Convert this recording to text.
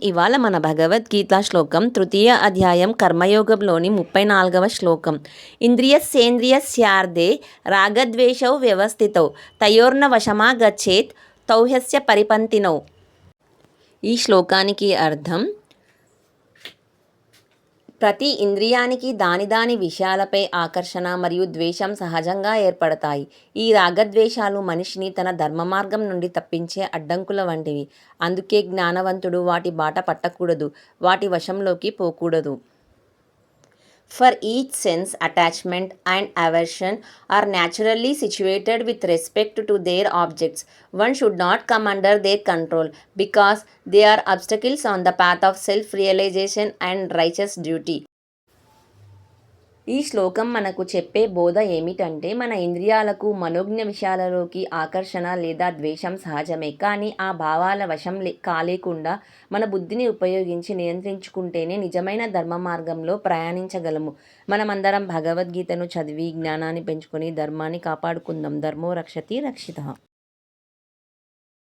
ఇవాళ మన భగవద్గీత శ్లోకం తృతీయ అధ్యాయం కర్మయోగంలోని 34వ శ్లోకం. ఇంద్రియస్యేంద్రియస్యార్థే రాగద్వేషౌ వ్యవస్థితౌ తయోర్న వశమా గచ్చేత్ తౌ హ్యస్య పరిపంతినౌ. ఈ శ్లోకానికి అర్థం, ప్రతి ఇంద్రియానికి దాని దాని విషయాలపై ఆకర్షణ మరియు ద్వేషం సహజంగా ఏర్పడతాయి. ఈ రాగద్వేషాలు మనిషిని తన ధర్మమార్గం నుండి తప్పించే అడ్డంకుల వంటివి. అందుకే జ్ఞానవంతుడు వాటి బాట పట్టకూడదు, వాటి వశంలోకి పోకూడదు. For each sense, attachment and aversion are naturally situated with respect to their objects. One should not come under their control because they are obstacles on the path of self-realization and righteous duty. ఈ శ్లోకం మనకు చెప్పే బోధ ఏమిటంటే, మన ఇంద్రియాలకు మనోజ్ఞ విషయాలలోకి ఆకర్షణ లేదా ద్వేషం సహజమే. కానీ ఆ భావాల వశం కాలేకుండా మన బుద్ధిని ఉపయోగించి నియంత్రించుకుంటేనే నిజమైన ధర్మ మార్గంలో ప్రయాణించగలము. మనమందరం భగవద్గీతను చదివి జ్ఞానాన్ని పెంచుకొని ధర్మాన్ని కాపాడుకుందాం. ధర్మో రక్షతి రక్షితః.